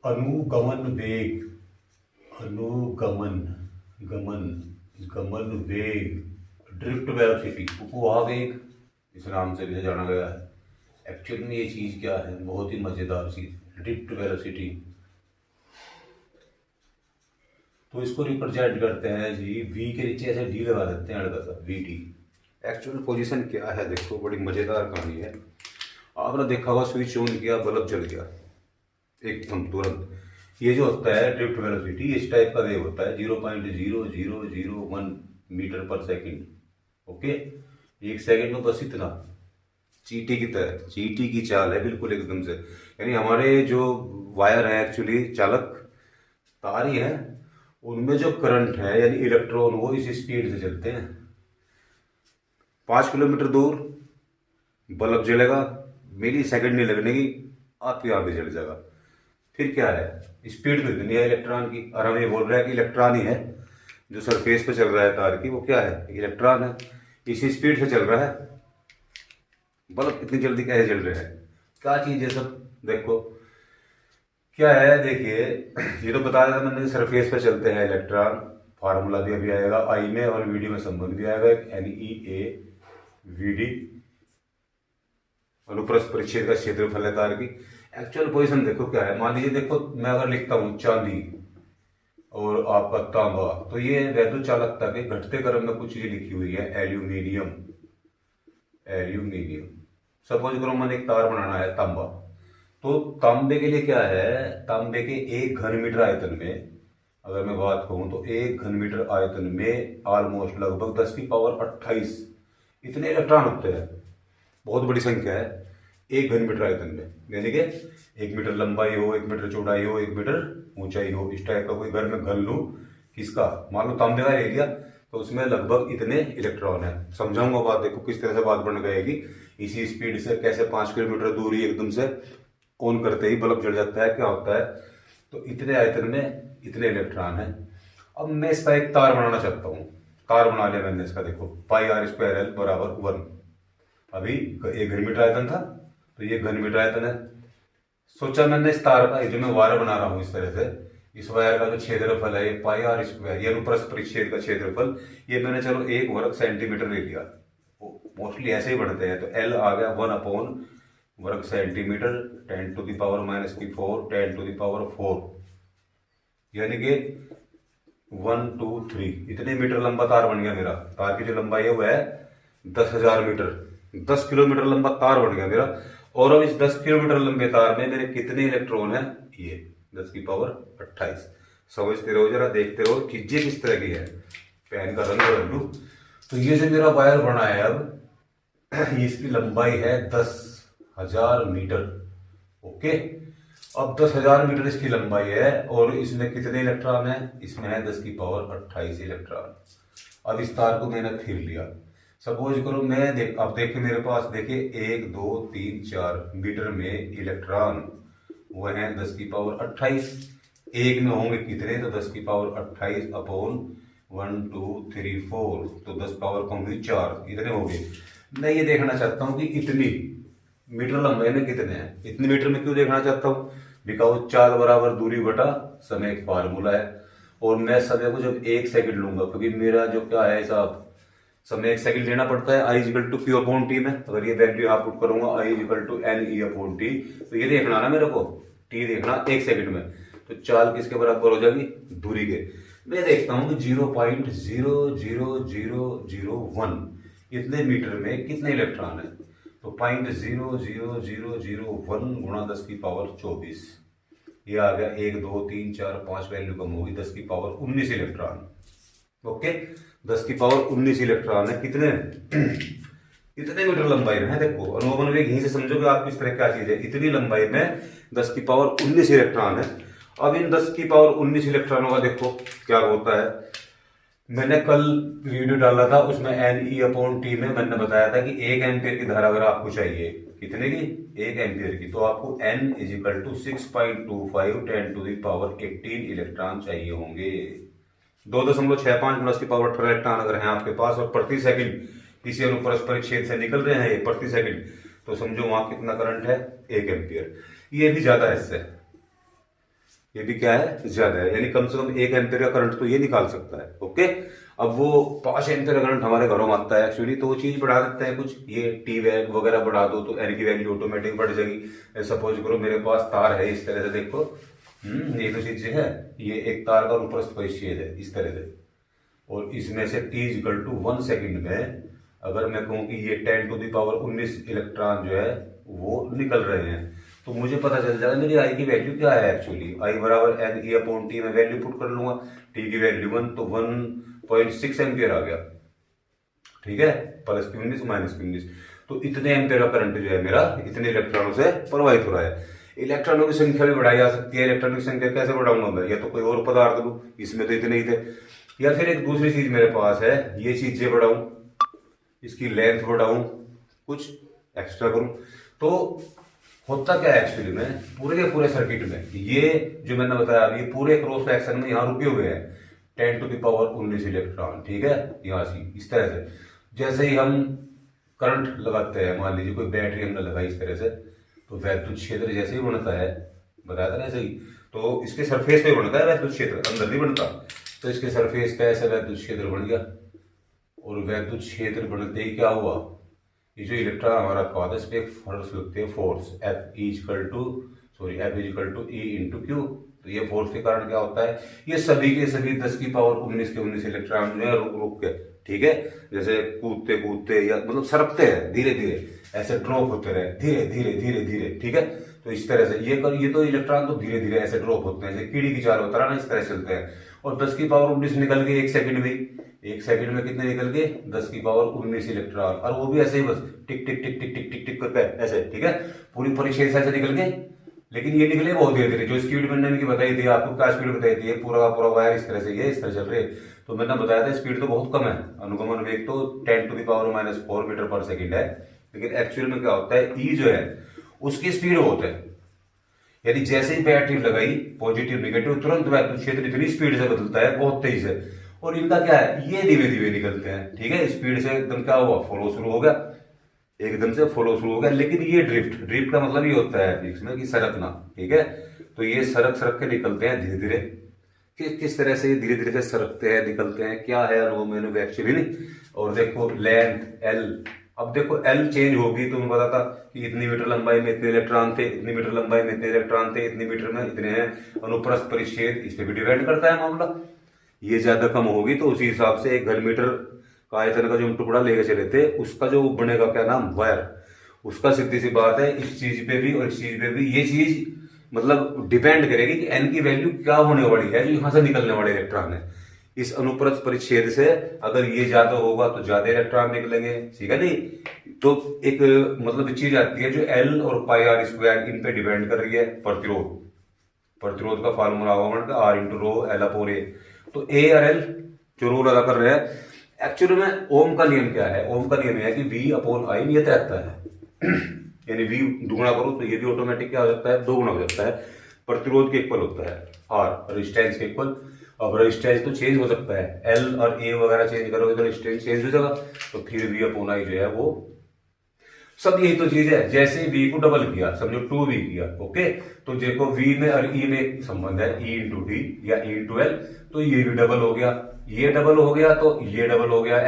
अनुगमन वेग, अनुगमन गमन गमन वेग, ड्रिफ्ट वेलोसिटी, उपवाह वेग इस नाम से भी जाना गया है। एक्चुअल में ये चीज़ क्या है, बहुत ही मज़ेदार चीज़, ड्रिफ्ट वेलोसिटी। तो इसको रिप्रेजेंट करते हैं जी, वी के नीचे ऐसे डी लगा देते हैं हल्का सा, वी डी। एक्चुअल पोजीशन क्या है देखो, बड़ी मज़ेदार कहानी है। आपने देखा होगा स्विच ऑन किया, बल्ब जल गया एकदम तुरंत। ये जो होता है ड्रिफ्ट वेलोसिटी, इस टाइप का वेव होता है, 0.0001 मीटर पर सेकंड। ओके, एक सेकंड में बस इतना, चींटी की तरह, चींटी की चाल है बिल्कुल एकदम से। यानी हमारे जो वायर है, एक्चुअली चालक तार ही है, उनमें जो करंट है यानी इलेक्ट्रॉन, वो इस स्पीड से चलते हैं। 5 किलोमीटर दूर बल्ब जलेगा, मिली सेकंड नहीं लगने की, आपके यहाँ भी जल जाएगा। फिर क्या है, स्पीड तो इतनी है इलेक्ट्रॉन की, और हम ये बोल रहे हैं कि इलेक्ट्रॉन ही है जो सरफेस पे चल रहा है तार की, वो क्या है, इलेक्ट्रॉन है। इसी स्पीड से चल रहा है, बल्ब इतनी जल्दी कैसे जल रहे हैं, क्या चीज है सब। देखो क्या है, देखिए ये तो बताया था मैंने, सरफेस पे चलते हैं इलेक्ट्रॉन, फार्मूला भी अभी आएगा आई में, और वीडी में संबंध भी आएगा, NEA VD, अनुप्रस्थ परिच्छेद का क्षेत्रफल है तार की। एक्चुअल पोजीशन देखो क्या है, मान लीजिए देखो मैं अगर लिखता हूँ चांदी और आपका तांबा, तो ये वैद्युत चालकता के घटते क्रम में कुछ चीज लिखी हुई है, एल्यूमिनियम। एल्यूमिनियम, सपोज करो मैंने एक तार बनाना है तांबा, तो तांबे के लिए क्या है, तांबे के 1 घन मीटर आयतन में अगर मैं बात कहूं तो 1 घन मीटर आयतन में ऑलमोस्ट लगभग 10 की पावर 28 इतने इलेक्ट्रॉन होते हैं। बहुत बड़ी संख्या है 1 घन मीटर आयतन में, यानी कि 1 मीटर लंबाई हो, 1 मीटर चौड़ाई हो, 1 मीटर ऊंचाई हो, इस टाइप का कोई घर में घन लूं किसका, मान लो तांबे का एरिया, तो उसमें लगभग इतने इलेक्ट्रॉन है। समझाऊंगा बात, देखो किस तरह से बात बन गएगी। इसी स्पीड से कैसे 5 किलोमीटर दूरी एकदम से ऑन करते ही बल्ब जल जाता है, क्या होता है, तो इतने आयतन में इतने इलेक्ट्रॉन है। अब मैं इसका एक तार बनाना चाहता हूँ, तार बना लिया मैंने इसका, देखो πr² L बराबर 1। अभी 1 घन मीटर आयतन था, तो ये घन मीटर आयतन है। सोचा मैंने इस तार का, जो मैं वायर बना रहा हूँ इस तरह से, इस वायर का जो क्षेत्रफल है ये πr², ये अनुप्रस्थ परिच्छेद का क्षेत्रफल, ये मैंने चलो 1 वर्ग सेंटीमीटर ले लिया, मोस्टली ऐसे ही बढ़ते हैं, तो L आ गया 1/वर्ग सेंटीमीटर, 10⁻⁻⁴ 10⁻⁴, यानी कि 1 2 3 इतने मीटर लंबा तार बन गया मेरा। तार की जो लंबाई है वो है 10,000 मीटर, 10 किलोमीटर लंबा तार बन गया मेरा। और अब इस 10 किलोमीटर लंबे तार में मेरे कितने इलेक्ट्रॉन हैं, ये 10 की पावर 28। समझते रहो जरा, देखते रहो चीजें किस तरह की है, पेन का रंग बदल लूं। तो ये जो मेरा वायर बना है अब, इसकी लंबाई है 10,000 मीटर। ओके, अब 10,000 मीटर इसकी लंबाई है, और इसमें कितने इलेक्ट्रॉन है, इसमें है 10 की पावर 28 इलेक्ट्रॉन। अब इस तार को मैंने फिर लिया, सपोज करो मैं अब देखिए मेरे पास, देखिए 1 2 3 4 मीटर में इलेक्ट्रॉन वो है 10 की पावर 28। एक में होंगे कितने, तो 10 की पावर 28 अपॉन 1 2 3 4, तो 10 पावर कम हुई 4, इतने हो गए। मैं ये देखना चाहता हूँ कि इतनी मीटर लंबाई में कितने हैं। इतने मीटर में क्यों देखना चाहता हूँ, बिकॉज चाल बराबर दूरी बटा समय एक फार्मूला है, और मैं समय को जब 1 सेकंड लूंगा, क्योंकि मेरा जो क्या है हिसाब, समय 1 सेकंड लेना पड़ता है, I = Q/T में। अगर ये वैल्यू यहाँ पुट करूंगा I = NE/T, तो ये देखना ना मेरे को, T देखना 1 सेकंड में, तो चाल किसके बराबर हो जाएगी, दूरी के। मैं देखता हूँ कि 0.00001 इतने मीटर में कितने इलेक्ट्रॉन है, तो 0.00001 गुणा 10 की पावर 24, ये आ गया 1 2 3 4 5 वैल्यू कम होगी, 10 की पावर 19 इलेक्ट्रॉन। ओके, 10 की पावर 19 इलेक्ट्रॉन है कितने इतने मीटर लंबाई में है। देखो अनुगमन वेग यहीं से समझोगे आप किस तरह क्या चीज है, इतनी लंबाई में 10 की पावर 19 इलेक्ट्रॉन है। अब इन 10 की पावर 19 इलेक्ट्रॉनों का देखो क्या होता है, मैंने कल वीडियो डाला था, उसमें NE/T में मैंने बताया था कि 1 एम्पियर की धारा अगर आपको चाहिए, कितने की, 1 एम्पियर की, तो आपको N = 6.25 10⁻18 इलेक्ट्रॉन चाहिए होंगे। 2.65 10 की पावर 18 इलेक्ट्रॉन अगर हैं आपके पास, और प्रति सेकंड किसी अनुप्रस्थ परिच्छेद से निकल रहे हैं ये प्रति सेकंड, तो समझो वहां कितना करंट है, 1 एम्पियर। ये भी ज्यादा है इससे, ये भी क्या है, ज्यादा है, यानी कम से कम 1 एम्पियर का करंट तो ये निकाल सकता है। ओके, अब वो 5 एम्पियर का करंट हमारे घरों में आता है एक्चुअली, तो वो चीज बढ़ा देते हैं कुछ, ये टी वैग वगैरह बढ़ा दो तो एन की वैल्यू ऑटोमेटिक बढ़ जाएगी। सपोज करो मेरे पास तार है इस तरह से, देखो ये तो चीज है, ये एक तार का अनुप्रस्थ परिच्छेद है इस तरह से, और इसमें से t इक्वल टू 1 सेकेंड में अगर मैं कहूं कि ये 10⁻19 इलेक्ट्रॉन जो है वो निकल रहे हैं, तो मुझे पता चल जाएगा मेरी आई की वैल्यू क्या है एक्चुअली। आई बराबर एन ई अपॉन टी में वैल्यू पुट कर लूंगा, टी की वैल्यू 1 तो 1.6 एम्पियर आ गया, ठीक है, प्लस की 19 माइनस की 19, तो इतने एम्पियर का करंट जो है मेरा इतने इलेक्ट्रॉनों से प्रवाहित हो रहा है। इलेक्ट्रॉनों की संख्या भी बढ़ाई जा सकती है, इलेक्ट्रॉनों की संख्या कैसे बढ़ाऊंगा मैं, या तो कोई और पदार्थ लूं, इसमें तो इतने ही थे, या फिर एक दूसरी चीज मेरे पास है, ये चीजें बढ़ाऊं, इसकी लेंथ बढ़ाऊं, कुछ एक्स्ट्रा करूं, तो होता क्या है एक्चुअली में पूरे के पूरे सर्किट में, ये जो मैंने बताया ये पूरे क्रॉस सेक्शन में यहाँ रुके हुए हैं 10⁻19 इलेक्ट्रॉन, ठीक है, यहाँ से इस तरह से। जैसे ही हम करंट लगाते हैं, मान लीजिए कोई बैटरी हमने लगाई इस तरह से, तो वैद्युत क्षेत्र जैसे ही बनता है, बताया था ना ऐसे ही, तो इसके सरफेस पे बनता है वैद्युत क्षेत्र, अंदर नहीं बनता, तो इसके सरफेस पे ऐसा वैद्युत क्षेत्र बन गया, और वैद्युत क्षेत्र बनते ही क्या हुआ, ये जो इलेक्ट्रॉन हमारा रखा था इस पे एक फोर्स लगती है, force F is equal to E into Q. तो ये फोर्स के कारण क्या होता है, ये सभी के सभी 10⁻19 इलेक्ट्रॉन जो है रुक रुक के, ठीक है, जैसे कूदते कूदते या मतलब सरकते हैं धीरे धीरे, ऐसे ड्रॉप होते रहे धीरे धीरे धीरे धीरे, ठीक है, तो इस तरह से ये तो इलेक्ट्रॉन तो धीरे धीरे ऐसे ड्रॉप होते हैं, जैसे कीड़ी की चाल होता है ना, इस तरह चलते हैं। और 10⁻19 निकल गए 1 सेकंड में, 1 सेकंड में कितने निकल गए 10⁻19 इलेक्ट्रॉन, और वो भी ऐसे ही बस टिक टिक टिक टिक टिक टिक टिक करके ऐसे, ठीक है, पूरी परिच्छेद से ऐसे निकल गए, लेकिन ये निकले बहुत धीरे धीरे। जो स्पीड मैंने की बताई थी आपको, क्या स्पीड बताई थी, पूरा का पूरा वायर इस तरह से ये इस तरह चल रहे, तो मैंने बताया था स्पीड तो बहुत कम है, अनुगमन वेग तो 10⁻⁻4 मीटर पर सेकंड है, लेकिन एक्चुअल में क्या होता है, ई जो है उसकी स्पीड बहुत है, यानी जैसे ही बैटरी लगाई पॉजिटिव नेगेटिव तुरंत वैद्युत क्षेत्र इतनी स्पीड से बदलता है, बहुत तेज है, और इनका क्या है, ये धीरे धीरे निकलते हैं, ठीक है, स्पीड से एकदम क्या हुआ, फ्लो शुरू हो गया, एकदम से फ्लो शुरू हो गया, लेकिन ये ड्रिफ्ट का मतलब ये होता है फिजिक्स में कि सरकना, ठीक है, तो ये सरक सरक के निकलते हैं धीरे धीरे, किस तरह से ये धीरे धीरे से सरकते हैं निकलते हैं, क्या है वो मैंने एक्चुअली नहीं। और देखो लेंथ एल, अब देखो एल चेंज होगी तो मैं बताता कि इतनी मीटर लंबाई में इतने इलेक्ट्रॉन थे, इतनी मीटर लंबाई में इतने इलेक्ट्रॉन थे, इतनी मीटर में इतने हैं, अनुप्रस्थ परिच्छेद इस पे भी डिपेंड करता है मामला, ये ज्यादा कम होगी तो उसी हिसाब से 1 घन मीटर का आयतन का जो हम टुकड़ा लेके चले थे उसका जो बनेगा क्या नाम, वायर, उसका सीधी सी बात है इस चीज पे भी और इस चीज पे भी ये चीज मतलब डिपेंड करेगी कि एन की वैल्यू क्या होने वाली है, जो यहां से निकलने वाले इलेक्ट्रॉन है इस अनुप्रस्थ परिच्छेद से, अगर ये ज्यादा होगा तो ज्यादा इलेक्ट्रॉन निकलेंगे, ठीक है नहीं, तो एक मतलब चीज आती है जो एल और पाई आर स्क्वायर इन पे डिपेंड कर रही है, प्रतिरोध का फार्मूला होगा R into rho L upon A, तो ए और एल जो रोल अदा कर रहे हैं एक्चुअली में ओम का नियम क्या है, ओम का नियम है कि वी अपॉन आई नियत रहता है यानी वी दुगुना करो तो ये भी ऑटोमेटिक क्या हो जाता है, 2 गुना हो जाता है, प्रतिरोध के इक्वल होता है आर रेजिस्टेंस के इक्वल। अब रेजिस्टेंस तो चेंज हो सकता है, एल और ए वगैरह चेंज करोगे तो रेजिस्टेंस चेंज हो जाएगा, तो फिर वी अपॉन आई जो है वो सब यही तो चीज है। जैसे वी को डबल किया, समझो 2v किया, ओके, तो देखो v में और e में संबंध है e इंटू डी या e इंटू एल, तो ये भी डबल हो गया, ये डबल हो गया तो ये डबल हो गया,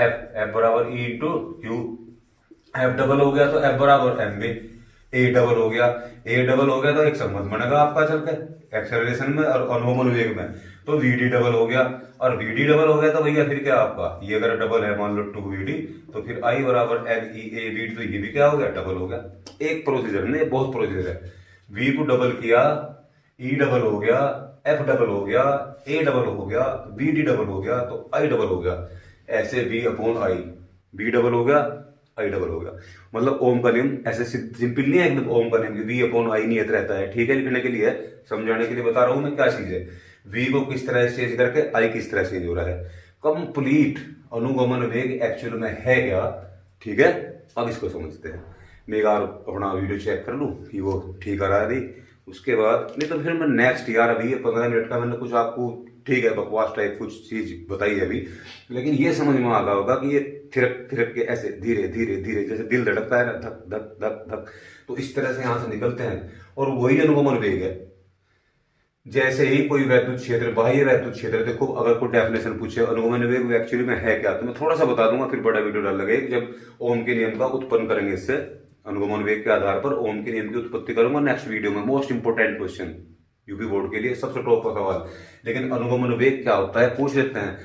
f बराबर e into Q, f double हो गया तो f बराबर m में, a डबल हो गया, तो एक संबंध बनेगा आपका चल के एक्सेलरेशन में और अनुगमन वेग में, तो vd डबल हो गया, और vd डबल हो गया तो भैया फिर क्या आपका, ये अगर डबल है मान लो 2vd, तो फिर I बराबर NEAVD, तो ये भी क्या हो गया, डबल हो गया। एक प्रोसीजर नहीं, बहुत प्रोसीजर है, v को डबल किया, E डबल हो गया, F डबल हो गया, A डबल हो गया, vd डबल हो गया, तो I डबल हो गया, ऐसे v upon I, v double हो गया आई डबल हो गया, मतलब ओम का नियम ऐसे सिंपल नहीं है एकदम, ओम का नियम वी अपॉन आई नियत रहता है, ठीक है, लिखने के लिए समझाने के लिए बता रहा हूं मैं क्या चीज है, वी को किस तरह से चेंज करके आई किस तरह से चेंज हो रहा है, कंप्लीट अनुगमन वेग एक्चुअल में है क्या, ठीक है। अब इसको समझते हैं, मैं एक बार अपना वीडियो चेक कर लूं कि वो ठीक आ रहा है नहीं, उसके बाद नहीं तो फिर मैं नेक्स्ट, यार अभी 15 मिनट का मैंने कुछ आपको ठीक है बकवास टाइप कुछ चीज बताई है अभी, लेकिन ये समझ में आ गया होगा कि ये थिरक थिरक के ऐसे धीरे धीरे धीरे जैसे दिल धड़कता है ना, धक धक धक धक, तो इस तरह से यहां से निकलते हैं, और वही अनुगमन वेग है। जैसे ही कोई वैद्युत क्षेत्र, बाह्य वैद्युत क्षेत्र, देखो अगर कोई डेफिनेशन पूछे अनुगमन वेग एक्चुअली में है क्या, तो मैं थोड़ा सा बता दूंगा, फिर बड़ा वीडियो डाल लगे जब ओम के नियम का उत्पन्न करेंगे। इससे अनुगमन वेग के आधार पर ओम के नियम की उत्पत्ति करूंगा नेक्स्ट वीडियो में। Most important question UP board के लिए, सबसे टॉप का सवाल। लेकिन अनुगमन वेग क्या होता है पूछ लेते हैं।